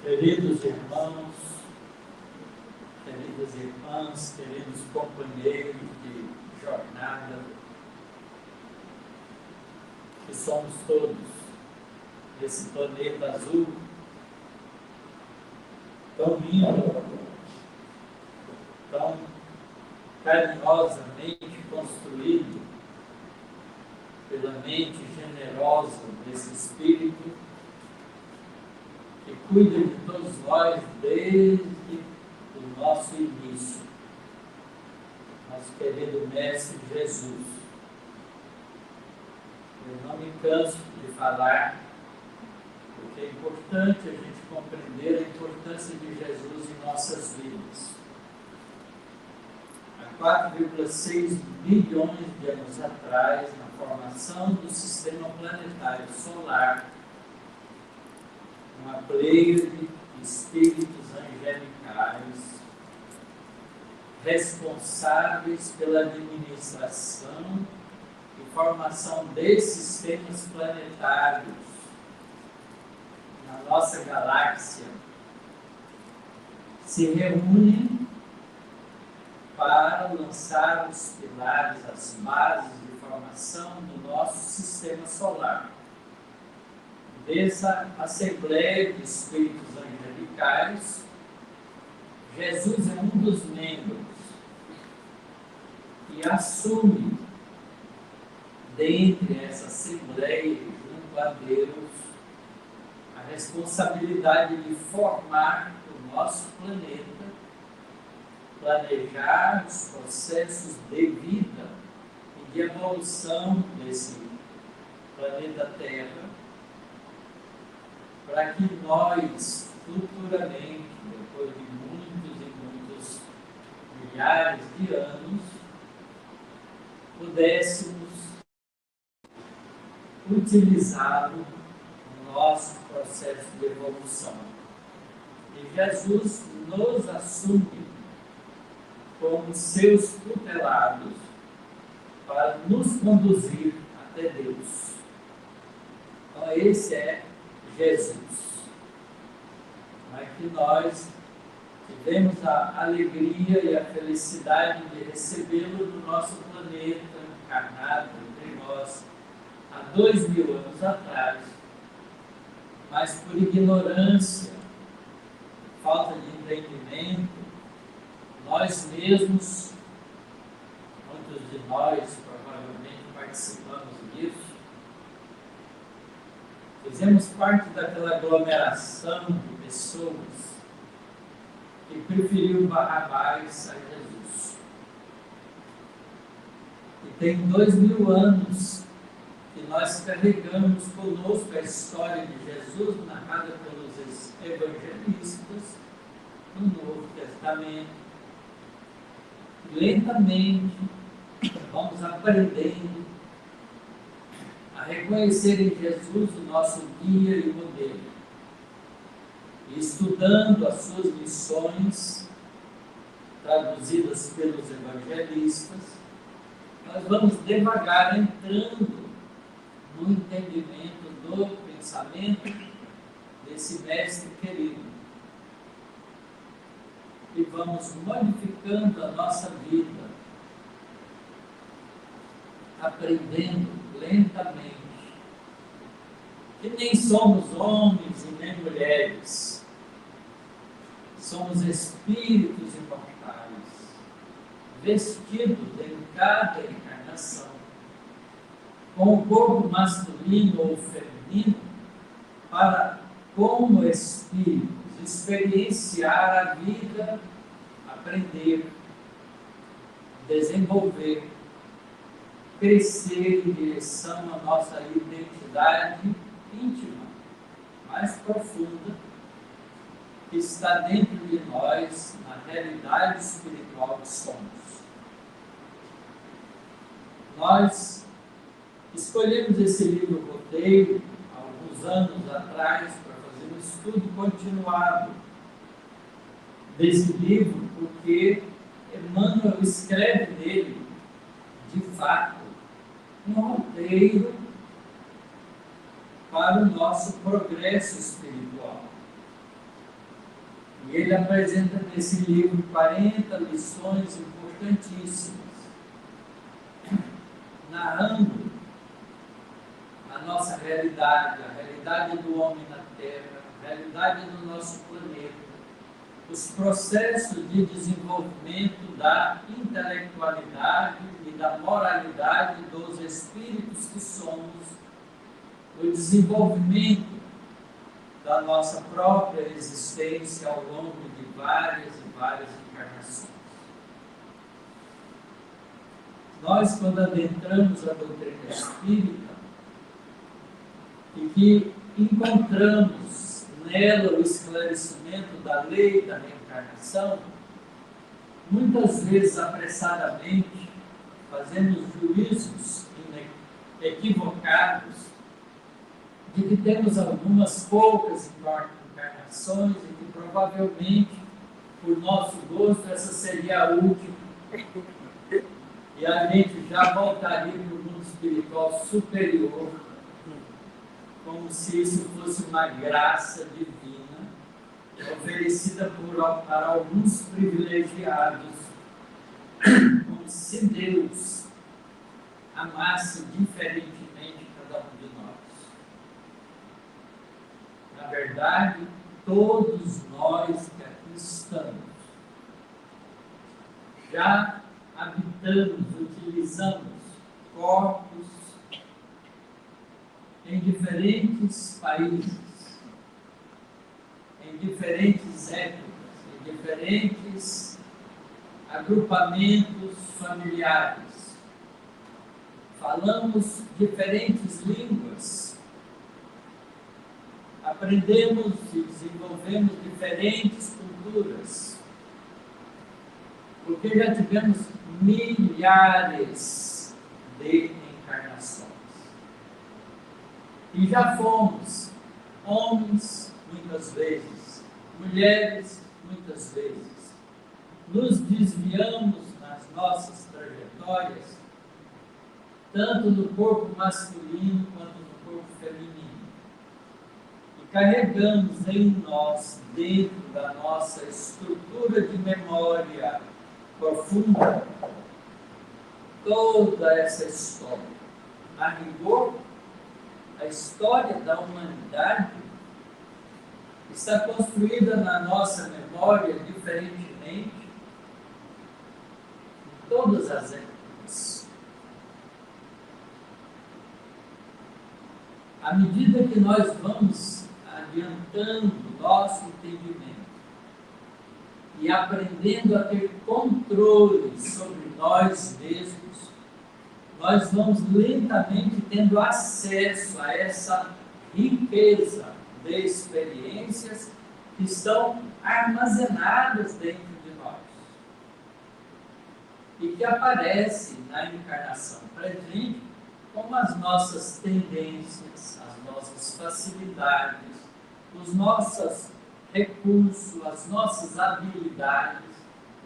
Queridos irmãos, queridas irmãs, queridos companheiros de jornada, que somos todos desse planeta azul, tão lindo, tão carinhosamente construído pela mente generosa desse Espírito, que cuida de todos nós desde o nosso início, nosso querido Mestre Jesus. Eu não me canso de falar, porque é importante a gente compreender a importância de Jesus em nossas vidas. Há 4,6 bilhões de anos atrás, na formação do sistema planetário solar, uma pleiade de espíritos angelicais responsáveis pela administração e formação desses sistemas planetários na nossa galáxia se reúnem para lançar os pilares, as bases de formação do nosso sistema solar. Dessa Assembleia de Espíritos Angelicais, Jesus é um dos membros e assume, dentre essa Assembleia, junto a Deus, a responsabilidade de formar o nosso planeta, planejar os processos de vida e de evolução desse planeta Terra, para que nós, futuramente, depois de muitos e muitos milhares de anos, pudéssemos utilizá-lo no nosso processo de evolução. E Jesus nos assume como seus tutelados para nos conduzir até Deus. Então, esse é Jesus. Mas que nós tivemos a alegria e a felicidade de recebê-lo no nosso planeta, encarnado entre nós, há 2000 anos atrás, mas por ignorância, falta de entendimento, nós mesmos, muitos de nós provavelmente participamos disso, fizemos parte daquela aglomeração de pessoas que preferiu Barrabás a Jesus. E tem 2000 anos que nós carregamos conosco a história de Jesus, narrada pelos evangelistas no Novo Testamento. Lentamente vamos aprendendo a reconhecer em Jesus o nosso guia e modelo, e estudando as suas lições traduzidas pelos evangelistas, nós vamos devagar entrando no entendimento do pensamento desse mestre querido, e vamos modificando a nossa vida, aprendendo lentamente que nem somos homens e nem mulheres, somos espíritos imortais, vestidos em cada encarnação com o corpo masculino ou feminino, para, como espíritos, experienciar a vida, aprender, desenvolver, crescer em direção à nossa identidade íntima, mais profunda, que está dentro de nós, na realidade espiritual que somos. Nós escolhemos esse livro roteiro há alguns anos atrás para fazer um estudo continuado desse livro, porque Emmanuel escreve nele, de fato, um roteiro para o nosso progresso espiritual. E ele apresenta nesse livro 40 lições importantíssimas, narrando a nossa realidade, a realidade do homem na Terra, a realidade do nosso planeta, os processos de desenvolvimento da intelectualidade e da moralidade dos espíritos que somos, o desenvolvimento da nossa própria existência ao longo de várias e várias encarnações. Nós, quando adentramos a doutrina espírita e que encontramos nela o esclarecimento da lei da reencarnação, muitas vezes apressadamente fazemos juízos equivocados de que temos algumas poucas encarnações e que provavelmente, por nosso gosto, essa seria a última. E a gente já voltaria para o mundo espiritual superior, como se isso fosse uma graça divina, oferecida para alguns privilegiados, como se Deus amasse diferentemente cada um de nós. Na verdade, todos nós que aqui estamos, já habitamos, utilizamos corpos em diferentes países, em diferentes épocas, em diferentes agrupamentos familiares. Falamos diferentes línguas, aprendemos e desenvolvemos diferentes culturas, porque já tivemos milhares de encarnações. E já fomos homens, muitas vezes, mulheres, muitas vezes. Nos desviamos nas nossas trajetórias, tanto no corpo masculino quanto no corpo feminino. E carregamos em nós, dentro da nossa estrutura de memória profunda, toda essa história. A rigor, a história da humanidade está construída na nossa memória diferentemente em todas as épocas. À medida que nós vamos adiantando o nosso entendimento e aprendendo a ter controle sobre nós mesmos, nós vamos lentamente tendo acesso a essa riqueza de experiências que estão armazenadas dentro de nós e que aparecem na encarnação presente como as nossas tendências, as nossas facilidades, os nossos recursos, as nossas habilidades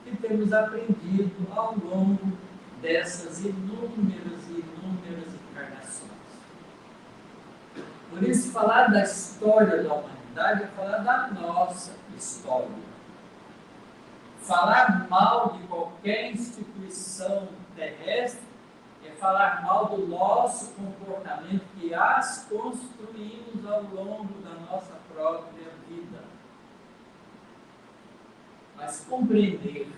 que temos aprendido ao longo dessas inúmeras encarnações. Por isso, falar da história da humanidade é falar da nossa história. Falar mal de qualquer instituição terrestre é falar mal do nosso comportamento que as construímos ao longo da nossa própria vida. Mas compreender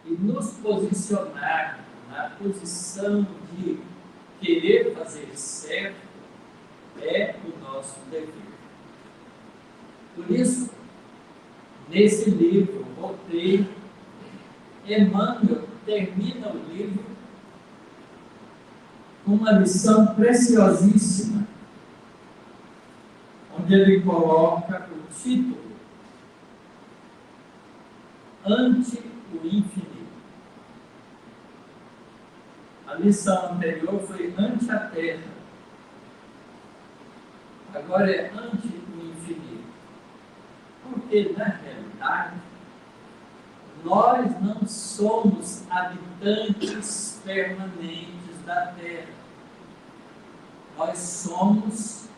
e nos posicionar na posição de querer fazer certo é o nosso dever. Por isso, nesse livro, Roteiro, Emmanuel termina o livro com uma lição preciosíssima, onde ele coloca o título Ante o Infinito. A lição anterior foi ante a Terra. Agora é ante o infinito. Porque, na realidade, nós não somos habitantes permanentes da Terra. Nós somos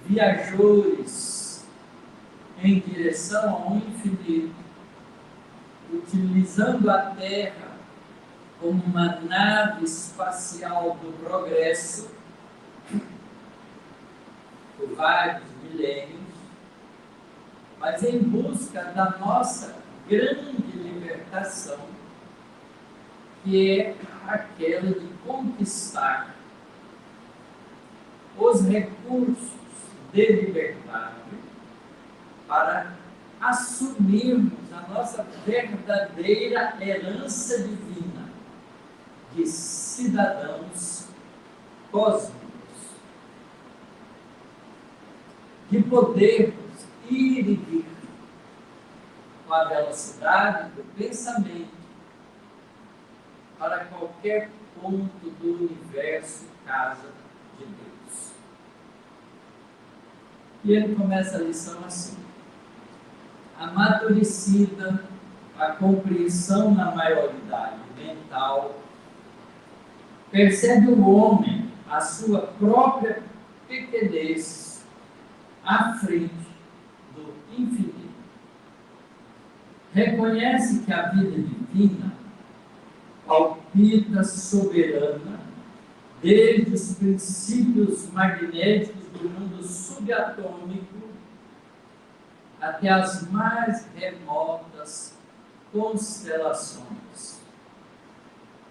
viajores em direção ao infinito, utilizando a Terra como uma nave espacial do progresso por vários milênios, mas em busca da nossa grande libertação, que é aquela de conquistar os recursos de liberdade para assumirmos a nossa verdadeira herança divina de cidadãos cósmicos, de podermos ir e vir com a velocidade do pensamento para qualquer ponto do universo, casa de Deus. E ele começa a lição assim: amadurecida a compreensão na maioridade mental, percebe o homem a sua própria pequenez à frente do infinito. Reconhece que a vida divina palpita soberana desde os princípios magnéticos do mundo subatômico até as mais remotas constelações.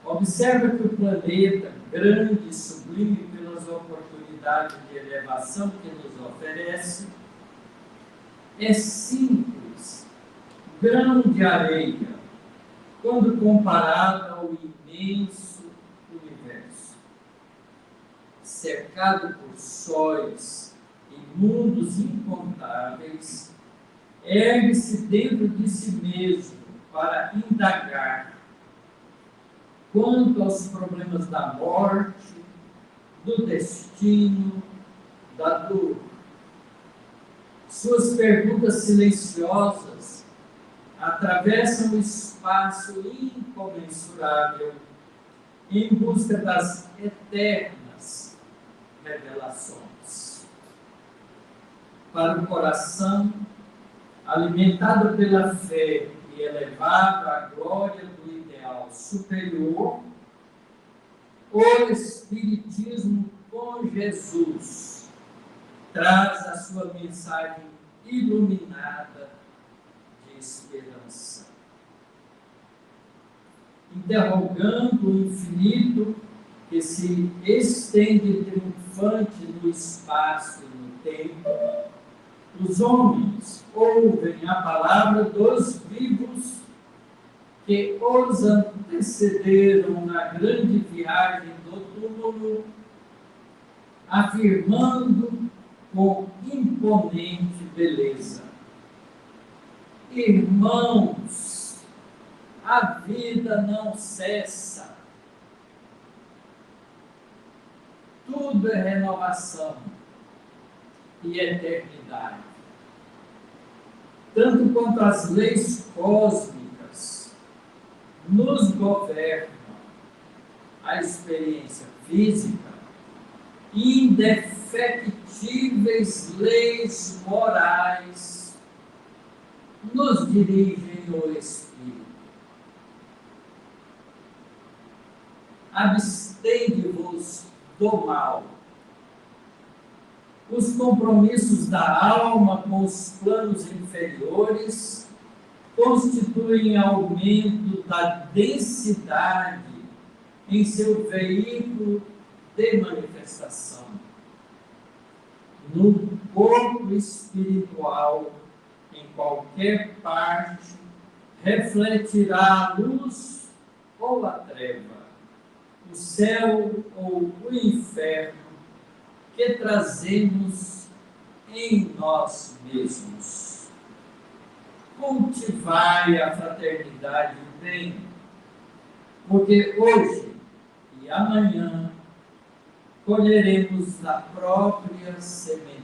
Observa que o planeta, grande e sublime pelas oportunidades de elevação que nos oferece, é simples, grão de areia, quando comparado ao imenso universo. Cercado por sóis e mundos incontáveis, ergue-se dentro de si mesmo para indagar quanto aos problemas da morte, do destino, da dor. Suas perguntas silenciosas atravessam o espaço incomensurável em busca das eternas revelações. Para o coração, alimentado pela fé e elevado à glória do ideal superior, o Espiritismo com Jesus traz a sua mensagem iluminada de esperança. Interrogando o infinito que se estende triunfante no espaço e no tempo, os homens ouvem a palavra dos vivos que os antecederam na grande viagem do túmulo, afirmando com imponente beleza: irmãos, a vida não cessa. Tudo é renovação e eternidade. Tanto quanto as leis cósmicas nos governam, a experiência física, indefectíveis leis morais nos dirigem o espírito. Abstende-vos do mal. Os compromissos da alma com os planos inferiores constituem aumento da densidade em seu veículo de manifestação. No corpo espiritual, em qualquer parte, refletirá a luz ou a treva, o céu ou o inferno que trazemos em nós mesmos. Cultivai a fraternidade e o bem, porque hoje e amanhã colheremos da própria sementeira.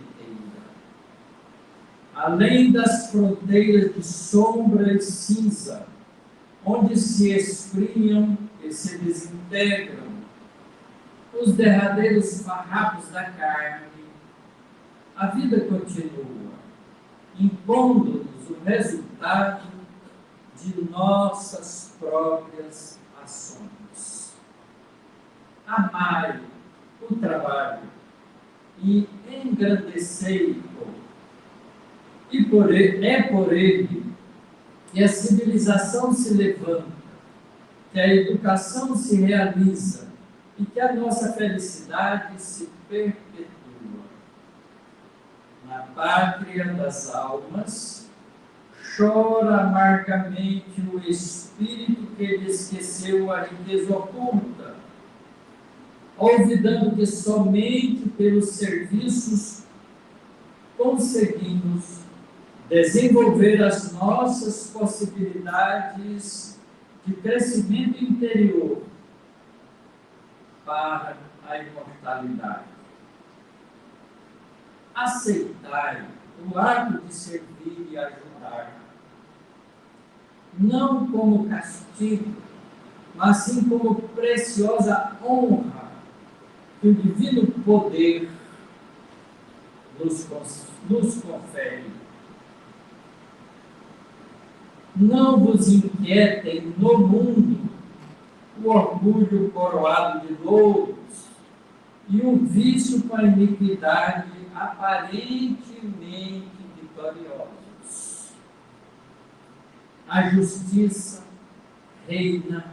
Além das fronteiras de sombra e cinza, onde se esfriam e se desintegram os derradeiros farrapos da carne, a vida continua, impondo-nos o resultado de nossas próprias ações. Amai o trabalho e engrandecei-o. E é por ele que a civilização se levanta, que a educação se realiza e que a nossa felicidade se perpetua. Na pátria das almas, chora amargamente o espírito que lhe esqueceu a riqueza oculta, olvidando que somente pelos serviços conseguimos desenvolver as nossas possibilidades de crescimento interior para a imortalidade. Aceitai o ato de servir e ajudar, não como castigo, mas sim como preciosa honra que o divino poder nos confere. Não vos inquietem no mundo o orgulho coroado de louros e o vício com a iniquidade aparentemente vitoriosos. A justiça reina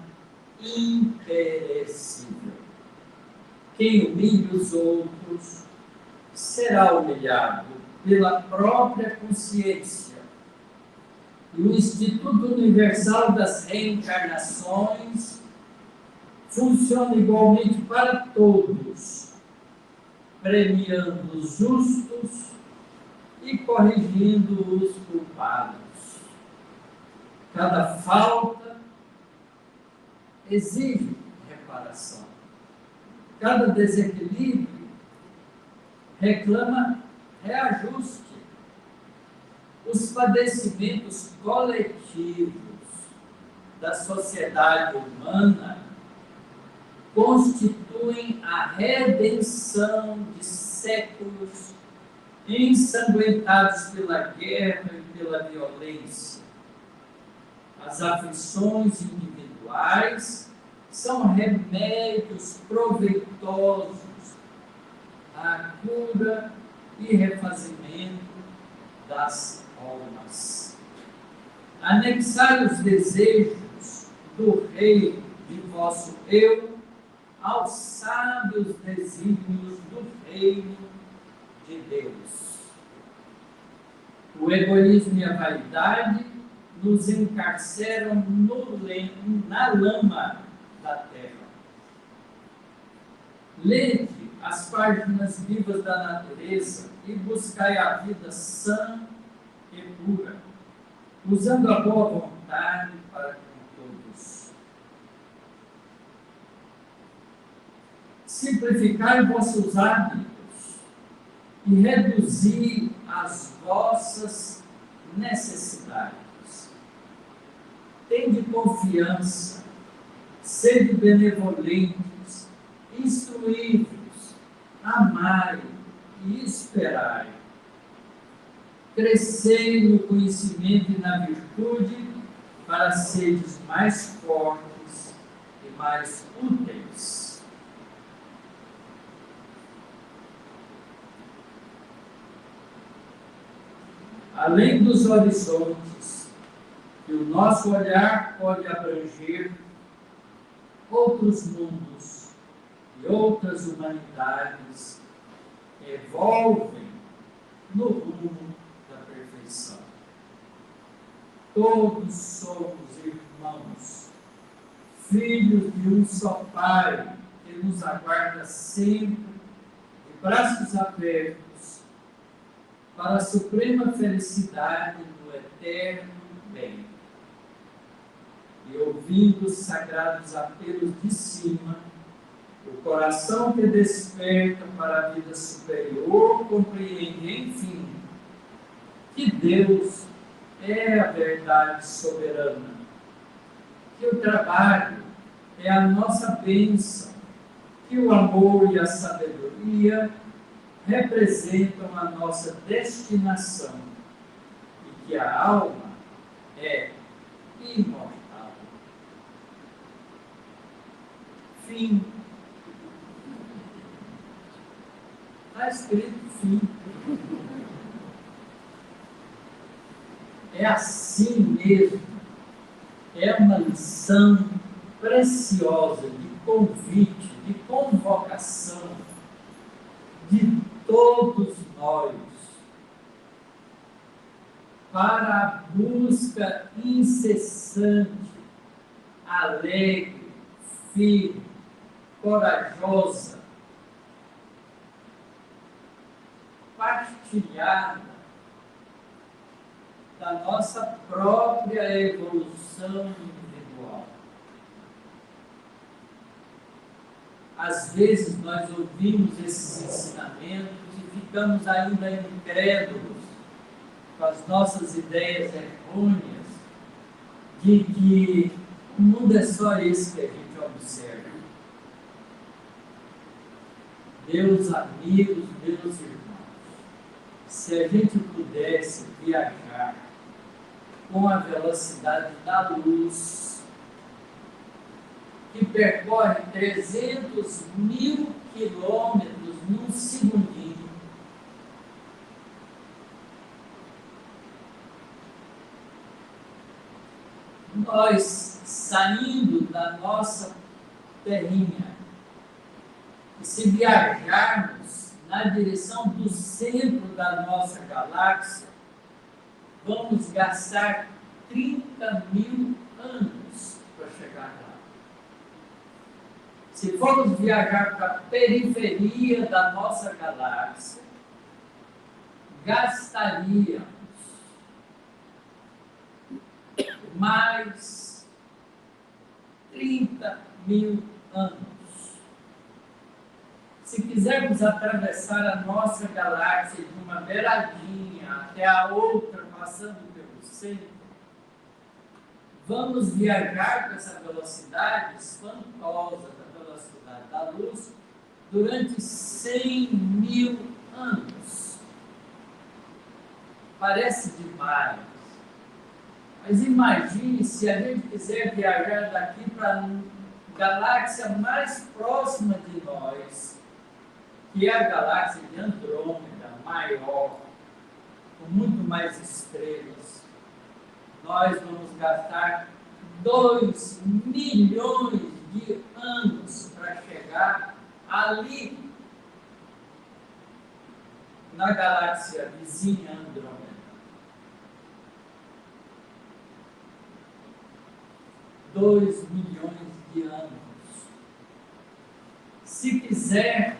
imperecível. Quem humilha os outros será humilhado pela própria consciência. E o Instituto Universal das Reencarnações funciona igualmente para todos, premiando os justos e corrigindo os culpados. Cada falta exige reparação. Cada desequilíbrio reclama reajuste. Os padecimentos coletivos da sociedade humana constituem a redenção de séculos ensanguentados pela guerra e pela violência. As aflições individuais são remédios proveitosos à cura e refazimento das almas. Anexai os desejos do Rei de vosso eu aos sábios desígnios do reino de Deus. O egoísmo e a vaidade nos encarceram na lama da terra. Lede as páginas vivas da natureza e buscai a vida sã e pura, usando a boa vontade para com todos. Simplificai vossos hábitos e reduzi as vossas necessidades. Tende confiança, sede benevolentes, instruí-vos, amai e esperai. Crescei no conhecimento e na virtude para seres mais fortes e mais úteis. Além dos horizontes que o nosso olhar pode abranger, outros mundos e outras humanidades evolvem no rumo da perfeição. Todos somos irmãos, filhos de um só Pai, que nos aguarda sempre, de braços abertos, para a suprema felicidade do eterno bem. E ouvindo os sagrados apelos de cima, o coração que desperta para a vida superior compreende, enfim, que Deus é a verdade soberana, que o trabalho é a nossa bênção, que o amor e a sabedoria representam a nossa destinação e que a alma é imortal. Fim. Está escrito fim. É assim mesmo. É uma lição preciosa de convite, de convocação de todos nós para a busca incessante, alegre, firme, corajosa, partilhada da nossa própria evolução individual. Às vezes nós ouvimos esses ensinamentos e ficamos ainda incrédulos com as nossas ideias errôneas de que o mundo é só esse que a gente observa. Meus amigos, meus irmãos, se a gente pudesse viajar com a velocidade da luz, que percorre 300.000 quilômetros num segundinho, nós, saindo da nossa terrinha, e se viajarmos na direção do centro da nossa galáxia, vamos gastar 30.000 anos para chegar lá. Se formos viajar para a periferia da nossa galáxia, gastaríamos mais 30.000 anos. Se quisermos atravessar a nossa galáxia de uma beiradinha até a outra, passando pelo centro, vamos viajar com essa velocidade espantosa, da velocidade da luz, durante 100.000 anos. Parece demais. Mas imagine se a gente quiser viajar daqui para a galáxia mais próxima de nós, que é a galáxia de Andrômeda, maior, com muito mais estrelas. Nós vamos gastar 2 milhões de anos para chegar ali, na galáxia vizinha Andrômeda. 2 milhões de anos. Se quisermos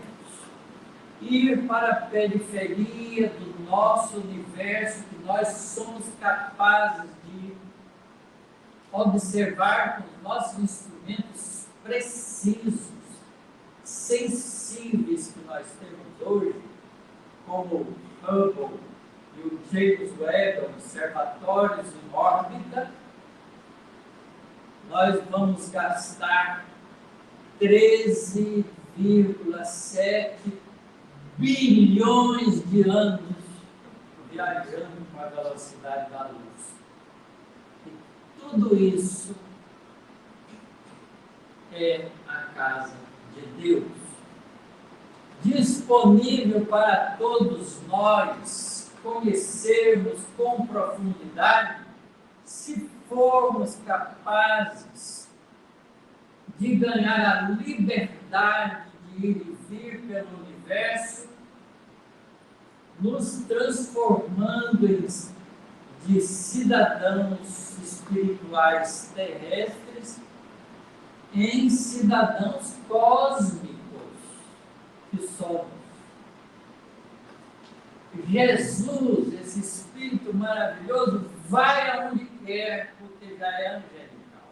ir para a periferia do nosso universo, que nós somos capazes de observar com os nossos instrumentos precisos, sensíveis que nós temos hoje, como o Hubble e o James Webb, observatórios em órbita, nós vamos gastar 13,7 bilhões de anos viajando com a velocidade da luz. E tudo isso é a casa de Deus, disponível para todos nós conhecermos com profundidade, se formos capazes de ganhar a liberdade de ir e vir pelo universo, nos transformando de cidadãos espirituais terrestres em cidadãos cósmicos que somos. Jesus, esse Espírito maravilhoso, vai aonde quer, porque já é angelical.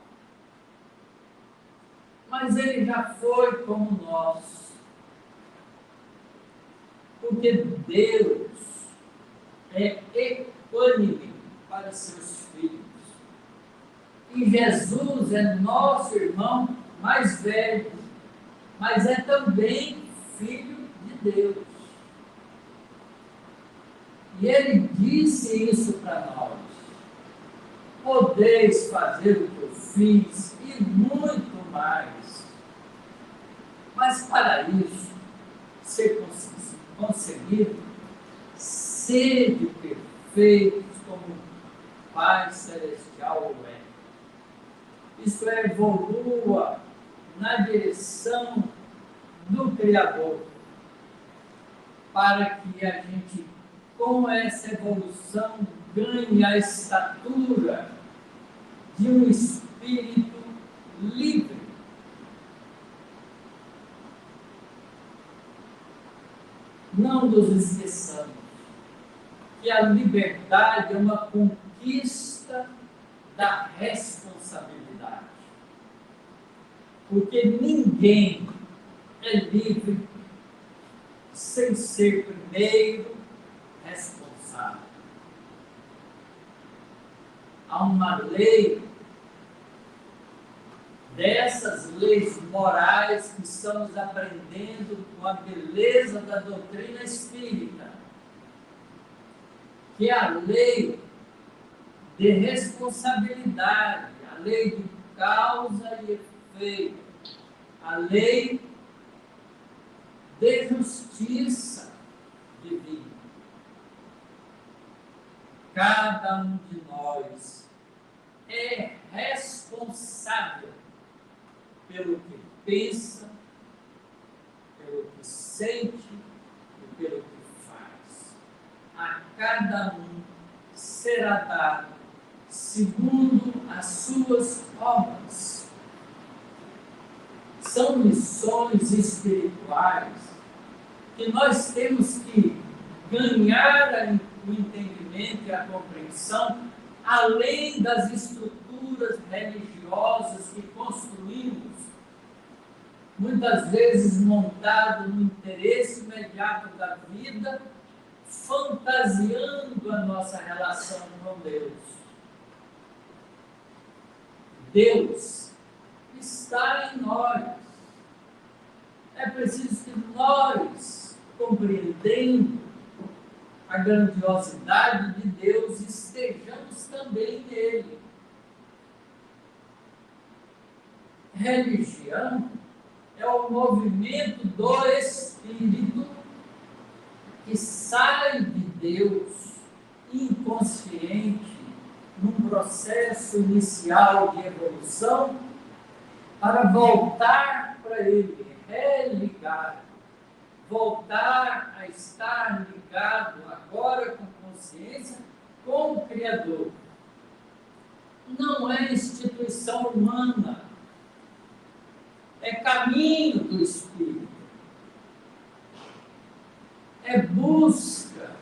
Mas ele já foi como nós. Porque Deus é equânime para seus filhos. E Jesus é nosso irmão mais velho, mas é também filho de Deus. E ele disse isso para nós: podeis fazer o que eu fiz e muito mais. Mas para isso, ser conseguido, sede perfeitos como o Pai Celestial o é. Isso é, evolua na direção do Criador, para que a gente, com essa evolução, ganhe a estatura de um espírito livre. Não nos esqueçamos que a liberdade é uma conquista da responsabilidade. Porque ninguém é livre sem ser primeiro responsável. Há uma lei, dessas leis morais que estamos aprendendo com a beleza da doutrina espírita, que é a lei de responsabilidade, a lei de causa e efeito, a lei de justiça divina. Cada um de nós é responsável pelo que pensa, pelo que sente e pelo que faz. A cada um será dado segundo as suas obras. São missões espirituais que nós temos que ganhar o entendimento e a compreensão, além das estruturas religiosas que construímos, muitas vezes montado no interesse imediato da vida, fantasiando a nossa relação com Deus. Deus está em nós. É preciso que nós, compreendendo a grandiosidade de Deus, estejamos também nele. Religião é o movimento do Espírito que sai de Deus inconsciente num processo inicial de evolução para voltar para ele, religar, voltar a estar ligado agora com consciência com o Criador. Não é instituição humana, é caminho do Espírito, é busca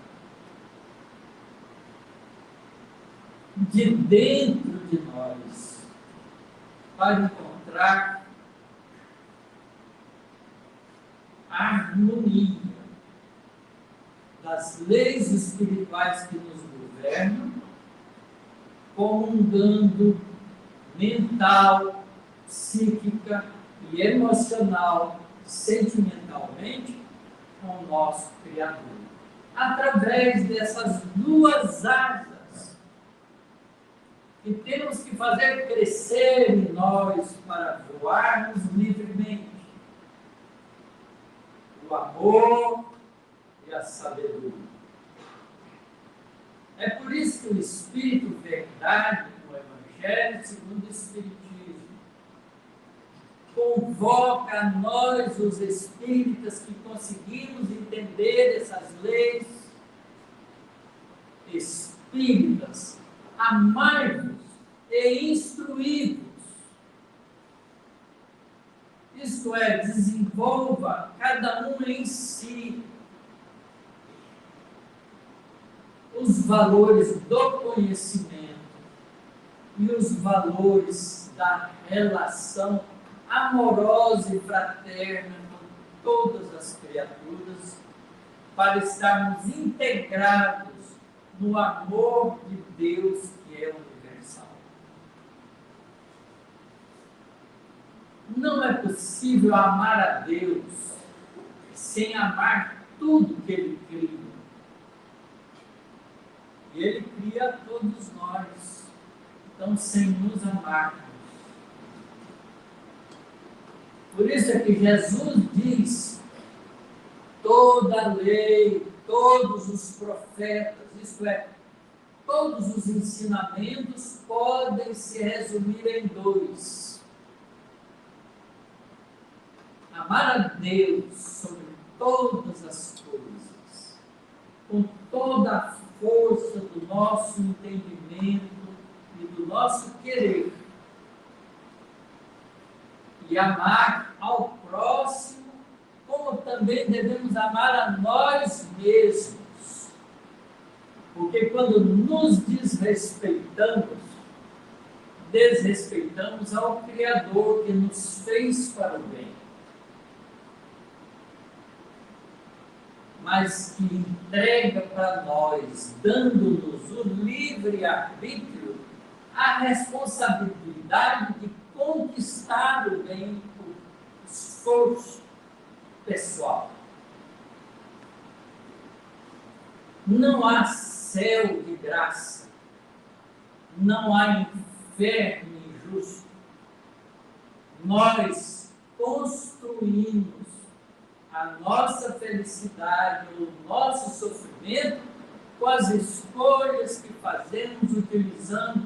de dentro de nós para encontrar a harmonia das leis espirituais que nos governam, comungando mental, psíquica e emocional, sentimentalmente, com o nosso Criador. Através dessas duas asas que temos que fazer crescer em nós para voarmos livremente. O amor e a sabedoria. É por isso que o Espírito Verdade, no Evangelho segundo o Espiritismo, convoca a nós, os espíritas, que conseguimos entender essas leis espíritas, amai-vos e instruí-vos. Isto é, desenvolva cada um em si os valores do conhecimento e os valores da relação amorosa e fraterna com todas as criaturas, para estarmos integrados no amor de Deus que é universal. Não é possível amar a Deus sem amar tudo que Ele cria. E Ele cria todos nós. Então, sem nos amarmos. Por isso é que Jesus diz: toda a lei, todos os profetas, isto é, todos os ensinamentos podem se resumir em dois: amar a Deus sobre todas as coisas, com toda a força do nosso entendimento e do nosso querer, e amar ao próximo, como também devemos amar a nós mesmos. Porque quando nos desrespeitamos ao Criador que nos fez para o bem, mas que entrega para nós, dando-nos o livre-arbítrio, a responsabilidade de conquistar o bem por esforço pessoal. Não há céu de graça, não há inferno injusto. Nós construímos a nossa felicidade, o nosso sofrimento com as escolhas que fazemos utilizando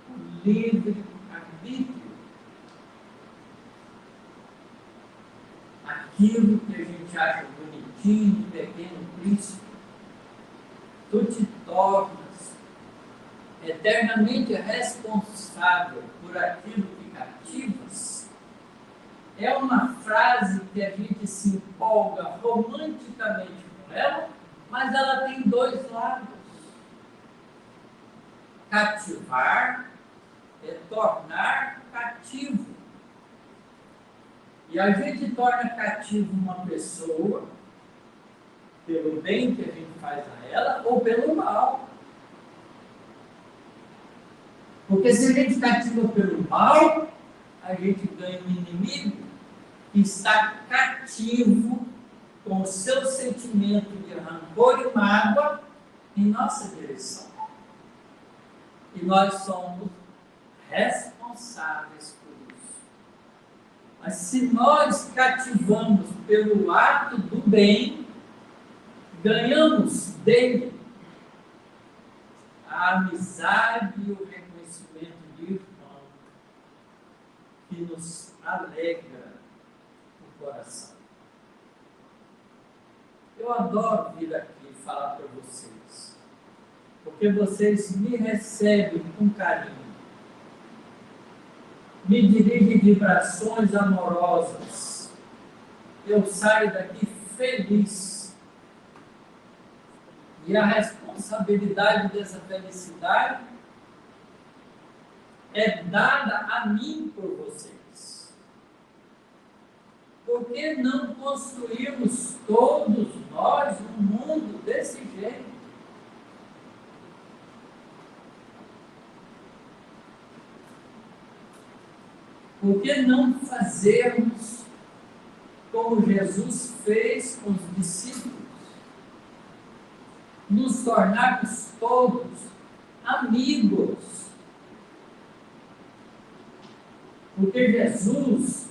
o livre-arbítrio. Aquilo que a gente acha bonitinho, pequeno príncipe, tu te tornas eternamente responsável por aquilo que cativas. É uma frase que a gente se empolga romanticamente com ela, mas ela tem dois lados. Cativar é tornar cativo. E a gente torna cativo uma pessoa pelo bem que a gente faz a ela ou pelo mal. Porque se a gente cativa pelo mal, a gente ganha um inimigo que está cativo com o seu sentimento de rancor e mágoa em nossa direção. E nós somos responsáveis por isso. Mas se nós cativamos pelo ato do bem, ganhamos dele a amizade e o reconhecimento de irmão que nos alegra o coração. Eu adoro vir aqui falar para vocês, porque vocês me recebem com carinho, me dirigem vibrações amorosas. Eu saio daqui feliz. E a responsabilidade dessa felicidade é dada a mim por vocês. Por que não construirmos todos nós um mundo desse jeito? Por que não fazermos como Jesus fez com os discípulos? Nos tornarmos todos amigos. Porque Jesus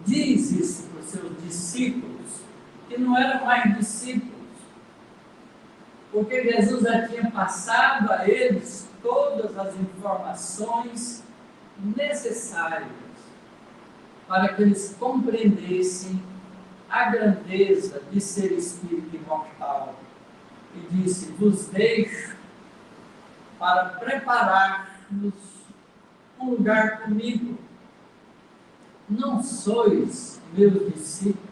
diz isso para os seus discípulos, que não eram mais discípulos. Porque Jesus já tinha passado a eles todas as informações necessárias para que eles compreendessem a grandeza de ser espírito imortal. E disse: vos deixo para preparar-nos um lugar comigo. Não sois meus discípulos,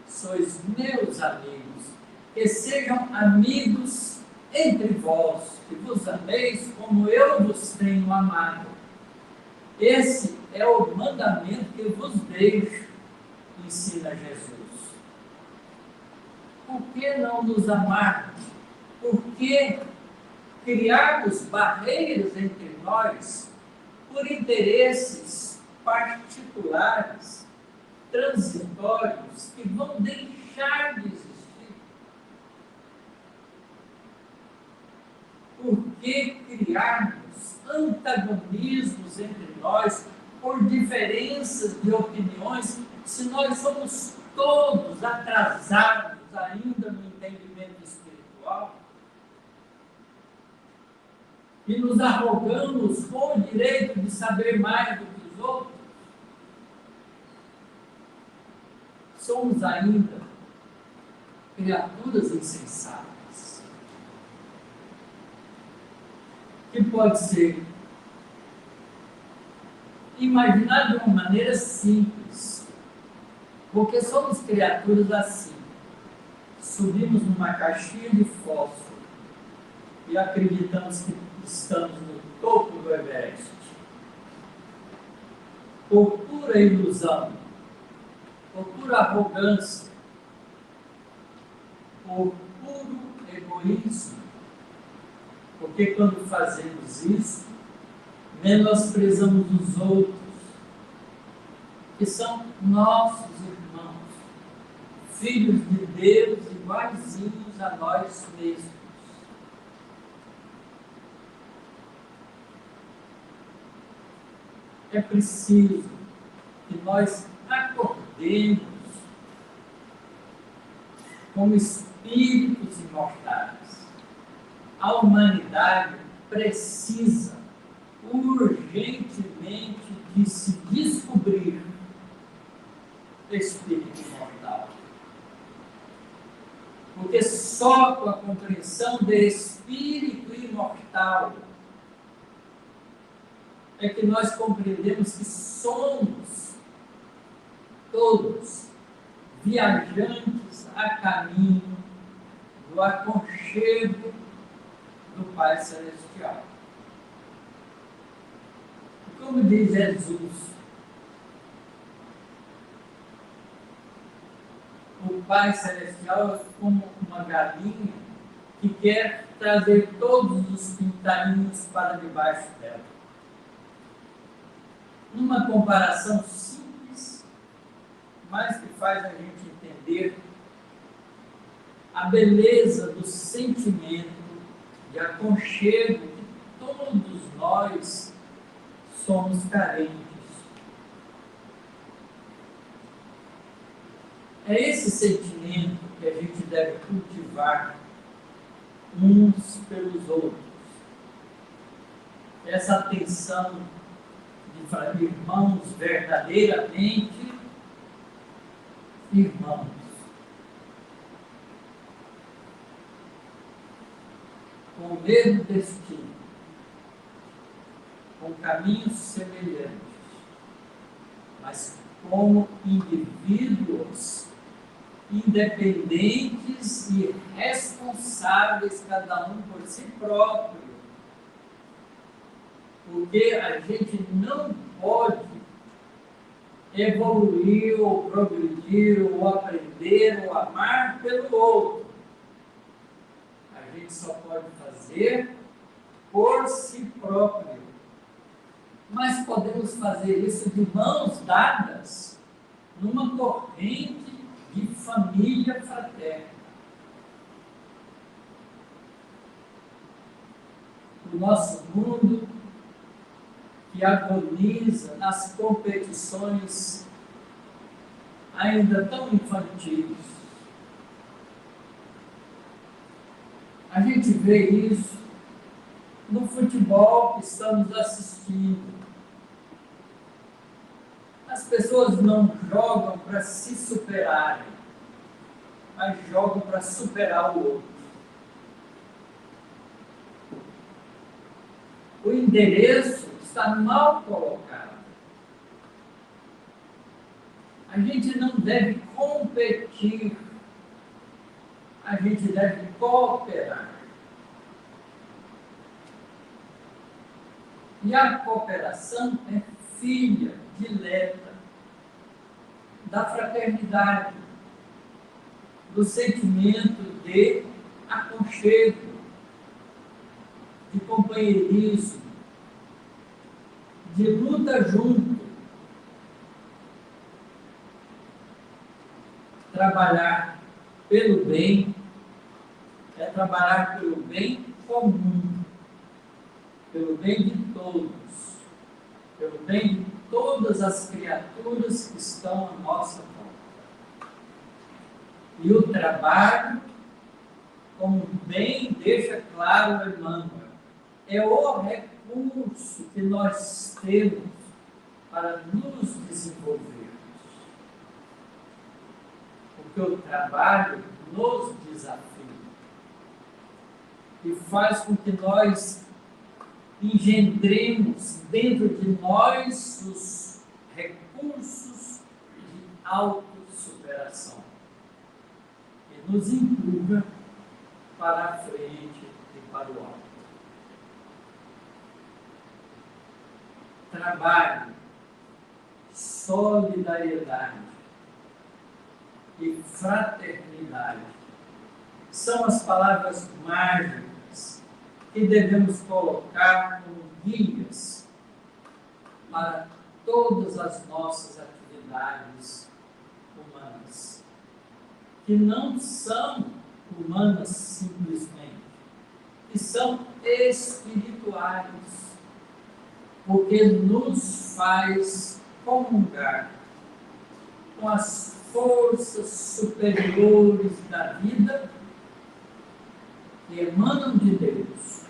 sois meus amigos. Que sejam amigos entre vós, que vos ameis como eu vos tenho amado. Esse é o mandamento que vos deixo, ensina Jesus. Por que não nos amarmos? Por que criarmos barreiras entre nós por interesses particulares, transitórios, que vão deixar de existir? Por que criarmos antagonismos entre nós por diferenças de opiniões, se nós somos todos atrasados ainda no entendimento espiritual? E nos arrogamos com o direito de saber mais do que os outros? Somos ainda criaturas insensatas. Que pode ser imaginado de uma maneira simples, porque somos criaturas assim. Subimos numa caixinha de fósforo e acreditamos que estamos no topo do Everest. Por pura ilusão, por pura arrogância, por puro egoísmo. Porque quando fazemos isso, menosprezamos os outros, que são nossos irmãos, filhos de Deus, iguaizinhos a nós mesmos. É preciso que nós acordemos como espíritos imortais. A humanidade precisa urgentemente de se descobrir espírito imortal. Porque só com a compreensão de espírito imortal é que nós compreendemos que somos todos viajantes a caminho do aconchego do Pai Celestial. Como diz Jesus, o Pai Celestial é como uma galinha que quer trazer todos os pintainhos para debaixo dela. Numa comparação simples, mas que faz a gente entender a beleza do sentimento de aconchego que todos nós somos carentes. É esse sentimento que a gente deve cultivar uns pelos outros. Essa atenção de falar irmãos verdadeiramente irmãos. Com o mesmo destino, com caminhos semelhantes, mas como indivíduos independentes e responsáveis, cada um por si próprio. Porque a gente não pode evoluir, ou progredir, ou aprender, ou amar pelo outro. A gente só pode fazer por si próprio. Mas podemos fazer isso de mãos dadas, numa corrente de família fraterna. O nosso mundo, que agoniza nas competições ainda tão infantis. A gente vê isso no futebol que estamos assistindo. As pessoas não jogam para se superarem, mas jogam para superar o outro. O endereço está mal colocado. A gente não deve competir, a gente deve cooperar. E a cooperação é filha dileta da fraternidade, do sentimento de aconchego, de companheirismo, de luta junto. Trabalhar pelo bem é trabalhar pelo bem comum. pelo bem de todos, pelo bem de todas as criaturas que estão à nossa volta. E o trabalho, como bem deixa claro Emmanuel, é o recurso que nós temos para nos desenvolvermos. Porque o trabalho nos desafia e faz com que nós engendremos dentro de nós os recursos de autossuperação e nos empurra para a frente e para o alto. Trabalho, solidariedade e fraternidade são as palavras mágicas que devemos colocar como guias para todas as nossas atividades humanas, que não são humanas simplesmente, que são espirituais, porque nos faz comungar com as forças superiores da vida que emanam de Deus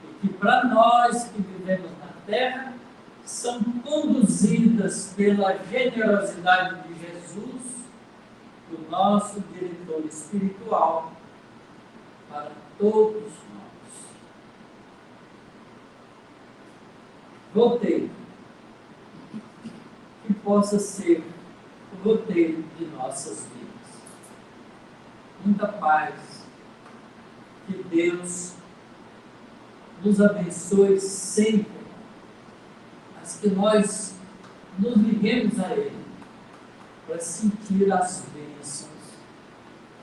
e que para nós que vivemos na Terra são conduzidas pela generosidade de Jesus, o nosso diretor espiritual, para todos nós. Roteiro que possa ser o roteiro de nossas vidas. Muita paz. Que Deus nos abençoe sempre, mas que nós nos liguemos a Ele para sentir as bênçãos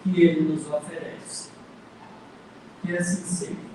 que Ele nos oferece. Que assim seja.